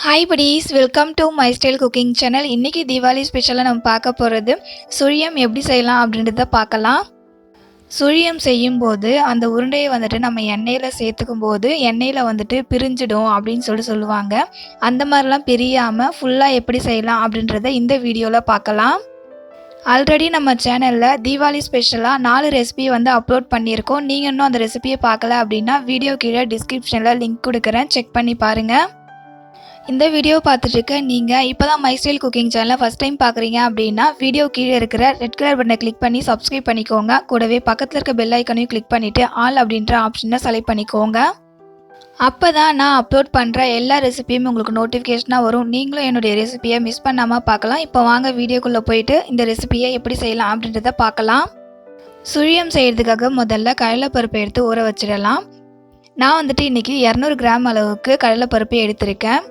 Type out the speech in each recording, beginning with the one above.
Hi buddies, welcome to my style cooking channel. இன்றைக்கி தீபாவளி ஸ்பெஷலாக நம்ம பார்க்க போகிறது சுழியம் எப்படி செய்யலாம் அப்படின்றத பார்க்கலாம். சுழியம் செய்யும்போது அந்த உருண்டையை வந்துட்டு நம்ம எண்ணெயில் சேர்த்துக்கும் போது எண்ணெயில் வந்துட்டு பிரிஞ்சிடும் அப்படின்னு சொல்லுவாங்க. அந்த மாதிரிலாம் பிரியாமல் ஃபுல்லாக எப்படி செய்யலாம் அப்படின்றத இந்த வீடியோவில் பார்க்கலாம். ஆல்ரெடி நம்ம சேனலில் தீபாவளி ஸ்பெஷலாக 4 ரெசிபி வந்து அப்லோட் பண்ணியிருக்கோம். நீங்கள் இன்னும் அந்த ரெசிபியை பார்க்கல அப்படின்னா வீடியோ கீழே டிஸ்கிரிப்ஷனில் லிங்க் கொடுக்குறேன், செக் பண்ணி பாருங்கள். இந்த வீடியோ பார்த்துட்டு இருக்க நீங்கள் இப்போ தான் மை ஸ்டைல் குக்கிங் சேனலை ஃபஸ்ட் டைம் பார்க்குறீங்க அப்படின்னா வீடியோ கீழே இருக்கிற ரெட் கலர் பட்டனை கிளிக் பண்ணி சப்ஸ்கிரைப் பண்ணிக்கோங்க. கூடவே பக்கத்தில் இருக்க பெல் ஐக்கனையும் கிளிக் பண்ணிவிட்டு ஆல் அப்படின்ற ஆப்ஷனை செலக்ட் பண்ணிக்கோங்க. அப்போ தான் நான் அப்லோட் பண்ணுற எல்லா ரெசிபியும் உங்களுக்கு நோட்டிஃபிகேஷனாக வரும். நீங்களும் என்னுடைய ரெசிபியை மிஸ் பண்ணாமல் பார்க்கலாம். இப்போ வாங்க வீடியோக்குள்ளே போயிட்டு இந்த ரெசிபியை எப்படி செய்யலாம் அப்படின்றத பார்க்கலாம். சுழியம் செய்கிறதுக்காக முதல்ல கடலைப்பருப்பை எடுத்து ஊற வச்சிடலாம். நான் வந்துட்டு இன்றைக்கி 200 கிராம் அளவுக்கு கடலைப்பருப்பை எடுத்திருக்கேன்.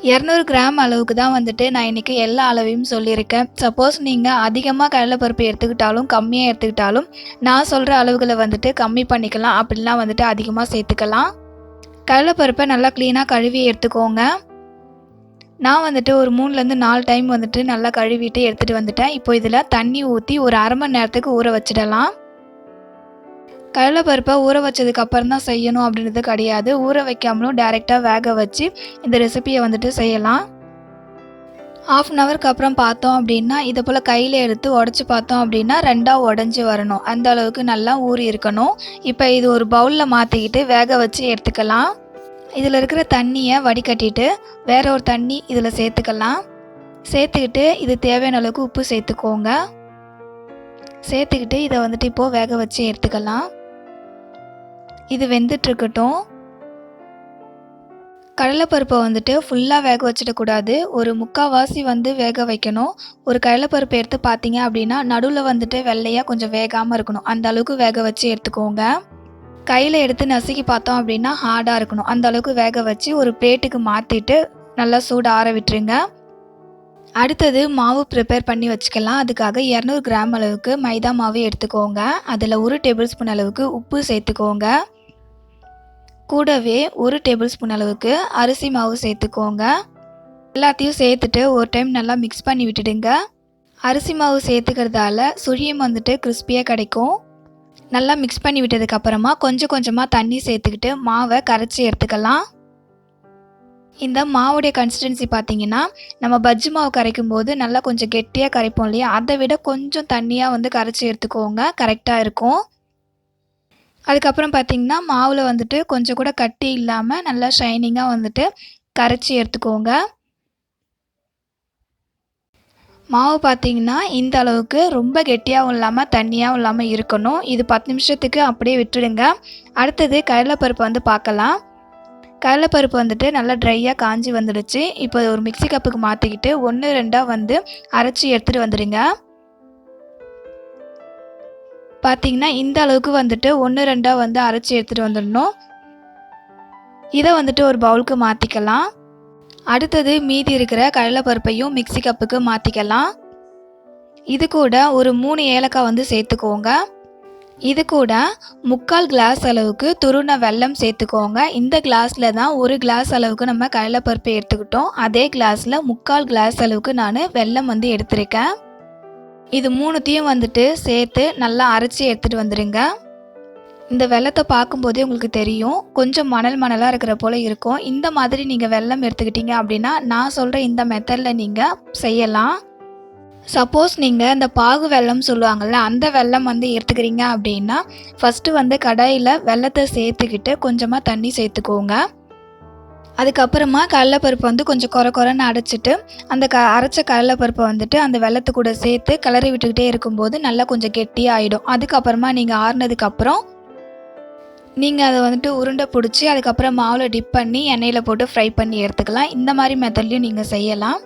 200 கிராம் அளவுக்கு தான் வந்துட்டு நான் இன்றைக்கி எல்லா அளவையும் சொல்லியிருக்கேன். சப்போஸ் நீங்கள் அதிகமாக கடலைப்பருப்பு எடுத்துக்கிட்டாலும் கம்மியாக எடுத்துக்கிட்டாலும் நான் சொல்கிற அளவுகளை வந்துட்டு கம்மி பண்ணிக்கலாம், அப்படிலாம் வந்துட்டு அதிகமாக சேர்த்துக்கலாம். கடலைப்பருப்பை நல்லா க்ளீனாக கழுவி எடுத்துக்கோங்க. நான் வந்துட்டு ஒரு 3லேருந்து 4 டைம் வந்துட்டு நல்லா கழுவிட்டு எடுத்துகிட்டு வந்துட்டேன். இப்போ இதில் தண்ணி ஊற்றி ஒரு அரை மணி நேரத்துக்கு ஊற வச்சிடலாம். கடலைப்பருப்பை ஊற வச்சதுக்கு அப்புறம் தான் செய்யணும் அப்படின்றது கிடையாது. ஊற வைக்காமலும் டைரெக்டாக வேக வச்சு இந்த ரெசிபியை வந்துட்டு செய்யலாம். 1/2 அன் ஹவருக்கு அப்புறம் பார்த்தோம் அப்படின்னா இதை போல் கையில் எடுத்து உடச்சி பார்த்தோம் அப்படின்னா 2ஆக உடஞ்சி வரணும். அந்த அளவுக்கு நல்லா ஊறி இருக்கணும். இப்போ இது ஒரு பவுலில் மாற்றிக்கிட்டு வேக வச்சு எடுத்துக்கலாம். இதில் இருக்கிற தண்ணியை வடிகட்டிட்டு வேற ஒரு தண்ணி இதில் சேர்த்துக்கலாம். சேர்த்துக்கிட்டு இது தேவையான அளவுக்கு உப்பு சேர்த்துக்கோங்க. சேர்த்துக்கிட்டு இதை வந்துட்டு இப்போது வேக வச்சு எடுத்துக்கலாம். இது வெந்துட்டுருக்கட்டும். கடலைப்பருப்பை வந்துட்டு ஃபுல்லாக வேக வச்சிடக்கூடாது, ஒரு 3/4 வந்து வேக வைக்கணும். ஒரு கடலைப்பருப்பை எடுத்து பார்த்தீங்க அப்படின்னா நடுவில் வந்துட்டு வெள்ளையாக கொஞ்சம் வேகாமல் இருக்கணும். அந்த அளவுக்கு வேக வச்சு எடுத்துக்கோங்க. கையில் எடுத்து நசுக்கி பார்த்தோம் அப்படின்னா ஹார்டாக இருக்கணும். அந்த அளவுக்கு வேக வச்சு ஒரு பிளேட்டுக்கு மாற்றிட்டு நல்லா சூடு ஆற விட்டுருங்க. அடுத்தது மாவு ப்ரிப்பேர் பண்ணி வச்சுக்கலாம். அதுக்காக 200 கிராம் அளவுக்கு மைதா மாவு எடுத்துக்கோங்க. அதில் 1 டேபிள் ஸ்பூன் அளவுக்கு உப்பு சேர்த்துக்கோங்க. கூடவே 1 டேபிள் ஸ்பூன் அளவுக்கு அரிசி மாவு சேர்த்துக்கோங்க. எல்லாத்தையும் சேர்த்துட்டு ஒரு டைம் நல்லா மிக்ஸ் பண்ணி விட்டுடுங்க. அரிசி மாவு சேர்த்துக்கிறதால சுழியம் வந்துட்டு கிறிஸ்பியாக கிடைக்கும். நல்லா மிக்ஸ் பண்ணி விட்டதுக்கப்புறமா கொஞ்சம் கொஞ்சமாக தண்ணி சேர்த்துக்கிட்டு மாவை கரைச்சி எடுத்துக்கலாம். இந்த மாவுடைய கன்சிஸ்டன்சி பார்த்தீங்கன்னா நம்ம பஜ்ஜி மாவு கரைக்கும் போது நல்லா கொஞ்சம் கெட்டியாக கரைப்போம் இல்லையா, அதை விட கொஞ்சம் தண்ணியாக வந்து கரைச்சி எடுத்துக்கோங்க, கரெக்டாக இருக்கும். அதுக்கப்புறம் பார்த்தீங்கன்னா மாவில் வந்துட்டு கொஞ்சம் கூட கட்டி இல்லாமல் நல்லா ஷைனிங்காக வந்துட்டு கரைச்சி எடுத்துக்கோங்க. மாவு பார்த்தீங்கன்னா இந்த அளவுக்கு ரொம்ப கெட்டியாகவும் இல்லாமல் தண்ணியாகவும் இல்லாமல் இருக்கணும். இது 10 நிமிஷத்துக்கு அப்படியே விட்டுடுங்க. அடுத்தது கடலைப்பருப்பு வந்து பார்க்கலாம். கடலைப்பருப்பு வந்துட்டு நல்லா ட்ரையாக காஞ்சி வந்துடுச்சு. இப்போ ஒரு மிக்ஸி கப்புக்கு மாற்றிக்கிட்டு 1-2 வந்து அரைச்சி எடுத்துகிட்டு வந்துடுங்க. பார்த்தீங்கன்னா இந்த அளவுக்கு வந்துட்டு 1-2 வந்து அரைச்சி எடுத்துகிட்டு வந்துடணும். இதை வந்துட்டு ஒரு பவுலுக்கு மாற்றிக்கலாம். அடுத்தது மீதி இருக்கிற கடலைப்பருப்பையும் மிக்ஸி கப்புக்கு மாற்றிக்கலாம். இது கூட ஒரு 3 ஏலக்காய் வந்து சேர்த்துக்கோங்க. இது கூட 3/4 கிளாஸ் அளவுக்கு துருவின வெல்லம் சேர்த்துக்கோங்க. இந்த கிளாஸில் தான் 1 கிளாஸ் அளவுக்கு நம்ம கடலைப்பருப்பு எடுத்துக்கிட்டோம். அதே கிளாஸில் 3/4 கிளாஸ் அளவுக்கு நான் வெல்லம் வந்து எடுத்திருக்கேன். இது 3த்தையும் வந்துட்டு சேர்த்து நல்லா அரைச்சி எடுத்துகிட்டு வந்துடுங்க. இந்த வெல்லத்தை பார்க்கும்போதே உங்களுக்கு தெரியும், கொஞ்சம் மணலாக இருக்கிற போல் இருக்கும். இந்த மாதிரி நீங்கள் வெல்லம் எடுத்துக்கிட்டீங்க அப்படின்னா நான் சொல்கிற இந்த மெத்தடில் நீங்கள் செய்யலாம். சப்போஸ் நீங்கள் இந்த பாகு வெல்லம் சொல்லுவாங்கள்ல, அந்த வெல்லம் வந்து எடுத்துக்கிறீங்க அப்படின்னா ஃபஸ்ட்டு வந்து கடாயில் வெல்லத்தை சேர்த்துக்கிட்டு கொஞ்சமாக தண்ணி சேர்த்துக்கோங்க. அதுக்கப்புறமா கடலைப்பருப்பு வந்து கொஞ்சம் குறைன்னு அடைச்சிட்டு அந்த அரைச்ச கடலைப்பருப்பை வந்துட்டு அந்த வெல்லத்து கூட சேர்த்து கிளறி விட்டுக்கிட்டே இருக்கும்போது நல்லா கொஞ்சம் கெட்டியாக ஆகிடும். அதுக்கப்புறமா நீங்கள் ஆறுனதுக்கப்புறம் நீங்கள் அதை வந்துட்டு உருண்டை பிடிச்சி அதுக்கப்புறம் மாவில் டிப் பண்ணி எண்ணெயில் போட்டு ஃப்ரை பண்ணி எடுத்துக்கலாம். இந்த மாதிரி மெத்தட்லையும் நீங்கள் செய்யலாம்.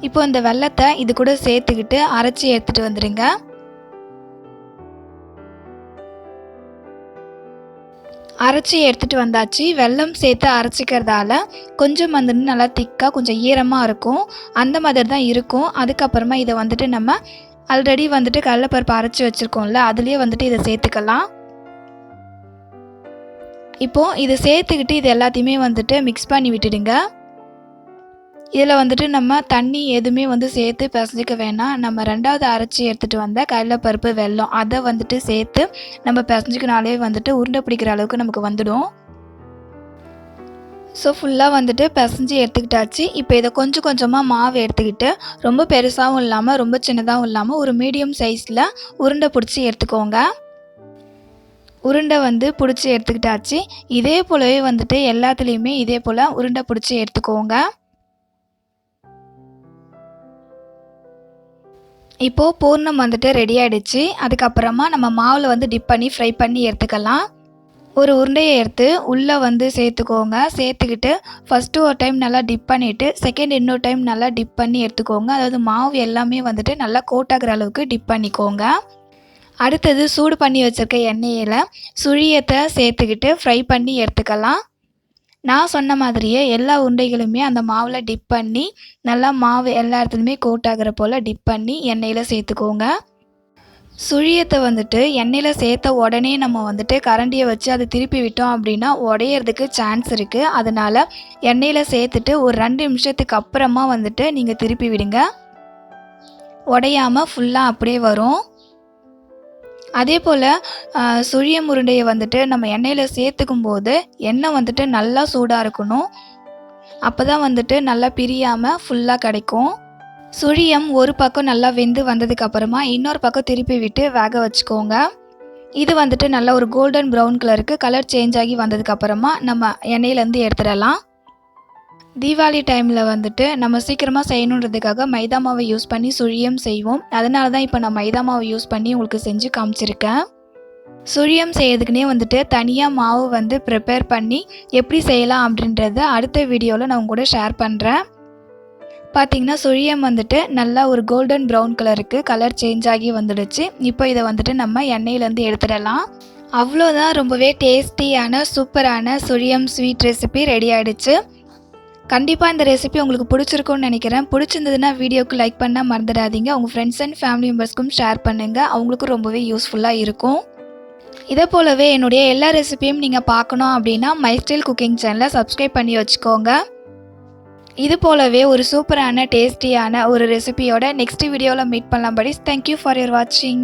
இப்போ இந்த வெல்லத்தை இது கூட சேர்த்துக்கிட்டு அரைச்சி எடுத்துகிட்டு வந்துடுங்க. அரைச்சி எடுத்துகிட்டு வந்தாச்சு. வெல்லம் சேர்த்து அரைச்சிக்கிறதால கொஞ்சம் வந்துட்டு நல்லா திக்காக கொஞ்சம் ஈரமாக இருக்கும், அந்த மாதிரி தான் இருக்கும். அதுக்கப்புறமா இதை வந்துட்டு நம்ம ஆல்ரெடி வந்துட்டு கடலைப்பருப்பு அரைச்சி வச்சுருக்கோம்ல, அதுலேயே வந்துட்டு இதை சேர்த்துக்கலாம். இப்போது இது சேர்த்துக்கிட்டு இது எல்லாத்தையுமே வந்துட்டு மிக்ஸ் பண்ணி விட்டுடுங்க. இதில் வந்துட்டு நம்ம தண்ணி எதுவுமே வந்து சேர்த்து பிசைஞ்சிக்க வேணாம். நம்ம 2வது அரைச்சி எடுத்துகிட்டு வந்த கடலைப்பருப்பு, வெல்லம் அதை வந்துட்டு சேர்த்து நம்ம பிசைஞ்சிக்கினாலே வந்துட்டு உருண்டை பிடிக்கிற அளவுக்கு நமக்கு வந்துடும். ஸோ ஃபுல்லாக வந்துட்டு பிசைஞ்சு எடுத்துக்கிட்டாச்சு. இப்போ இதை கொஞ்சம் கொஞ்சமாக மாவு எடுத்துக்கிட்டு ரொம்ப பெருசாகவும் இல்லாமல் ரொம்ப சின்னதாகவும் இல்லாமல் ஒரு மீடியம் சைஸில் உருண்டை பிடிச்சி எடுத்துக்கோங்க. உருண்டை வந்து பிடிச்சி எடுத்துக்கிட்டாச்சு. இதே போலவே வந்துட்டு எல்லாத்துலேயுமே இதே போல் உருண்டை பிடிச்சி எடுத்துக்கோங்க. இப்போது பூர்ணம் வந்துட்டு ரெடி ஆகிடுச்சு. அதுக்கப்புறமா நம்ம மாவில் வந்து டிப் பண்ணி ஃப்ரை பண்ணி எடுத்துக்கலாம். ஒரு உருண்டையை எடுத்து உள்ளே வந்து சேர்த்துக்கோங்க. சேர்த்துக்கிட்டு ஃபஸ்ட்டு ஒரு டைம் நல்லா டிப் பண்ணிவிட்டு செகண்ட் இன்னொரு டைம் நல்லா டிப் பண்ணி எடுத்துக்கோங்க. அதாவது மாவு எல்லாமே வந்துட்டு நல்லா கோட் ஆகிற அளவுக்கு டிப் பண்ணிக்கோங்க. அடுத்தது சூடு பண்ணி வச்சுருக்க எண்ணெயில் சுழியத்தை சேர்த்துக்கிட்டு ஃப்ரை பண்ணி எடுத்துக்கலாம். நான் சொன்ன மாதிரியே எல்லா உருண்டைகளுமே அந்த மாவில் டிப் பண்ணி நல்லா மாவு எல்லா இடத்துலையுமே கோட் ஆகிற போல் டிப் பண்ணி எண்ணெயில் சேர்த்துக்கோங்க. சுழியத்தை வந்துட்டு எண்ணெயில் சேர்த்த உடனே நம்ம வந்துட்டு கரண்டியை வச்சு அதை திருப்பி விட்டோம் அப்படின்னா உடையிறதுக்கு சான்ஸ் இருக்குது. அதனால் எண்ணெயில் சேர்த்துட்டு ஒரு 2 நிமிஷத்துக்கு அப்புறமா வந்துட்டு நீங்கள் திருப்பி விடுங்க. உடையாமல் ஃபுல்லாக அப்படியே வரும். அதே போல் சுழியம் உருண்டையை வந்துட்டு நம்ம எண்ணெயில் சேர்த்துக்கும் போது எண்ணெய் வந்துட்டு நல்லா சூடாக இருக்கணும். அப்போ தான் வந்துட்டு நல்லா பிரியாமல் ஃபுல்லாக கிடைக்கும். சுழியம் ஒரு பக்கம் நல்லா வெந்து வந்ததுக்கப்புறமா இன்னொரு பக்கம் திருப்பி விட்டு வேக வச்சுக்கோங்க. இது வந்துட்டு நல்லா ஒரு கோல்டன் ப்ரௌன் கலருக்கு கலர் சேஞ்ச் ஆகி வந்ததுக்கப்புறமா நம்ம எண்ணெயிலேருந்து எடுத்துடலாம். தீபாவளி டைமில் வந்துட்டு நம்ம சீக்கிரமாக செய்யணுன்றதுக்காக மைதா மாவை யூஸ் பண்ணி சுழியம் செய்வோம். அதனால தான் இப்போ நான் மைதா மாவை யூஸ் பண்ணி உங்களுக்கு செஞ்சு காமிச்சிருக்கேன். சுழியம் செய்யறதுக்குனே வந்துட்டு தனியாக மாவு வந்து ப்ரிப்பேர் பண்ணி எப்படி செய்யலாம் அப்படின்றத அடுத்த வீடியோவில் நான் உங்க கூட ஷேர் பண்ணுறேன். பார்த்திங்கன்னா சுழியம் வந்துட்டு நல்லா ஒரு கோல்டன் ப்ரௌன் கலருக்கு கலர் சேஞ்ச் ஆகி வந்துடுச்சு. இப்போ இதை வந்துட்டு நம்ம எண்ணெயிலேருந்து எடுத்துடலாம். அவ்வளோதான், ரொம்பவே டேஸ்டியான சூப்பரான சுழியம் ஸ்வீட் ரெசிபி ரெடி ஆகிடுச்சு. கண்டிப்பாக இந்த ரெசிபி உங்களுக்கு பிடிச்சிருக்கும்னு நினைக்கிறேன். பிடிச்சிருந்ததுன்னா வீடியோக்கு லைக் பண்ண மறந்துடாதீங்க. உங்கள் ஃப்ரெண்ட்ஸ் அண்ட் ஃபேமிலி மெம்பர்ஸ்க்கும் ஷேர் பண்ணுங்கள். அவங்களுக்கும் ரொம்பவே யூஸ்ஃபுல்லாக இருக்கும். இதை போலவே என்னுடைய எல்லா ரெசிபியும் நீங்கள் பார்க்கணும் அப்படின்னா மை ஸ்டைல் குக்கிங் சேனலை சப்ஸ்கிரைப் பண்ணி வச்சுக்கோங்க. இது போலவே ஒரு சூப்பரான டேஸ்டியான ஒரு ரெசிபியோட நெக்ஸ்ட் வீடியோவில் மீட் பண்ணலாம். படி தேங்க்யூ ஃபார் யுவர் வாட்சிங்.